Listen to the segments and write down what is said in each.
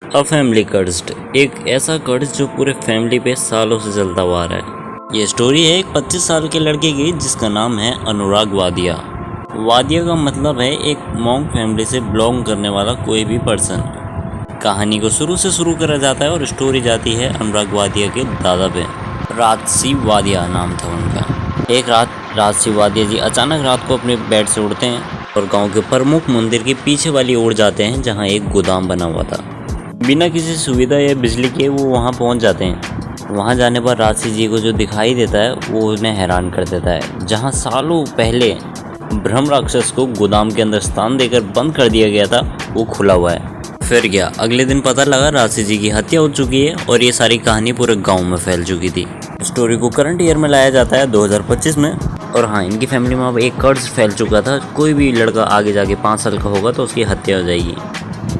A family cursed, एक ऐसा कर्ज जो पूरे फैमिली पे सालों से चलता हुआ आ रहा है। ये स्टोरी है एक 25 साल के लड़के की जिसका नाम है अनुराग वादिया। वादिया का मतलब है एक मॉन्क फैमिली से बिलोंग करने वाला कोई भी पर्सन। कहानी को शुरू से शुरू करा जाता है और स्टोरी जाती है अनुराग वादिया के दादा पे। राजसी वादिया नाम था उनका। एक रात राजसी वादिया जी अचानक रात को अपने बेड से उठते हैं और गांव के प्रमुख मंदिर के पीछे वाली ओर जाते हैं जहां एक गोदाम बना हुआ था। बिना किसी सुविधा या बिजली के वो वहां पहुंच जाते हैं। वहां जाने पर राजसी जी को जो दिखाई देता है वो उन्हें हैरान कर देता है। जहां सालों पहले ब्रह्म राक्षस को गोदाम के अंदर स्थान देकर बंद कर दिया गया था वो खुला हुआ है। फिर क्या, अगले दिन पता लगा राजसी जी की हत्या हो चुकी है और ये सारी कहानी पूरे गांव में फैल चुकी थी। स्टोरी को करंट ईयर में लाया जाता है 2025 में। और हाँ, इनकी फैमिली में अब एक कर्ज फैल चुका था। कोई भी लड़का आगे जाके 5 साल का होगा तो उसकी हत्या हो जाएगी।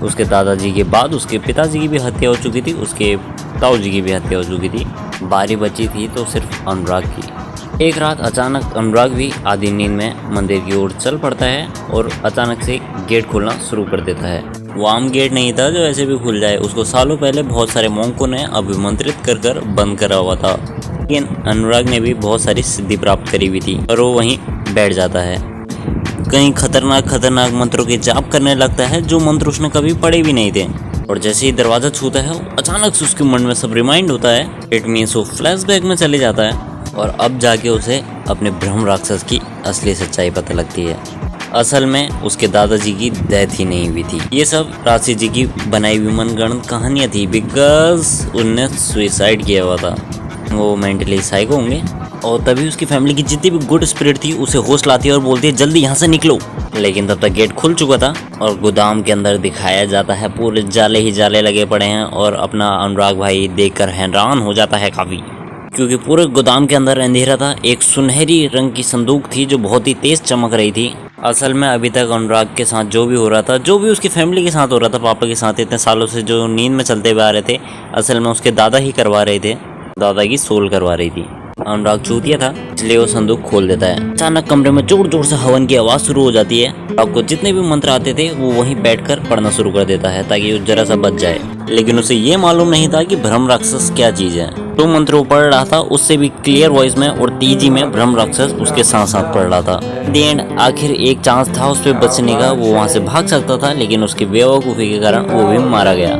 उसके दादाजी के बाद उसके पिताजी की भी हत्या हो चुकी थी, उसके ताऊ जी की भी हत्या हो चुकी थी। बारी बची थी तो सिर्फ अनुराग की। एक रात अचानक अनुराग भी आधी नींद में मंदिर की ओर चल पड़ता है और अचानक से गेट खोलना शुरू कर देता है। वो आम गेट नहीं था जो ऐसे भी खुल जाए। उसको सालों पहले बहुत सारे मॉन्कों ने अभिमंत्रित कर बंद करा हुआ था, लेकिन अनुराग ने भी बहुत सारी सिद्धि प्राप्त करी हुई थी और वो वहीं बैठ जाता है। कहीं खतरनाक मंत्रों के जाप करने लगता है जो मंत्र उसने कभी पढ़े भी नहीं थे। और जैसे ही दरवाजा छूता है अचानक से उसके मन में सब रिमाइंड होता है। इट मीन्स वो फ्लैशबैक में चले जाता है और अब जाके उसे अपने ब्रह्म राक्षस की असली सच्चाई पता लगती है। असल में उसके दादाजी की डेथ ही नहीं हुई थी। ये सब राजसी जी की बनाई हुई मनगढ़ंत कहानियाँ थी, बिकॉज उनने सुसाइड किया हुआ था। वो मेंटली साइको होंगे। और तभी उसकी फैमिली की जितनी भी गुड स्पिरिट थी उसे होश लाती है और बोलती है जल्दी यहाँ से निकलो। लेकिन तब तक गेट खुल चुका था और गोदाम के अंदर दिखाया जाता है पूरे जाले ही जाले लगे पड़े हैं। और अपना अनुराग भाई देखकर हैरान हो जाता है काफ़ी, क्योंकि पूरे गोदाम के अंदर अंधेरा था। एक सुनहरी रंग की संदूक थी जो बहुत ही तेज चमक रही थी। असल में अभी तक अनुराग के साथ जो भी हो रहा था, जो भी उसकी फैमिली के साथ हो रहा था, पापा के साथ इतने सालों से जो नींद में चलते हुए आ रहे थे, असल में उसके दादा ही करवा रहे थे। दादा की सोल करवा रही थी। अनुराग चूतिया था इसलिए वो संदूक खोल देता है। अचानक कमरे में जोर जोर से हवन की आवाज शुरू हो जाती है। आपको जितने भी मंत्र आते थे वो वहीं बैठकर पढ़ना शुरू कर देता है ताकि वो जरा सा बच जाए। लेकिन उसे ये मालूम नहीं था कि ब्रह्म राक्षस क्या चीज है। जो मंत्र वो पढ़ रहा था उससे भी क्लियर वॉइस में और तेजी में ब्रह्म राक्षस उसके साथ साथ पढ़ रहा था। द एंड आखिर एक चांस था उस पर बचने का, वो वहां से भाग सकता था, लेकिन उसकी बेवकूफी के कारण वो भी मारा गया।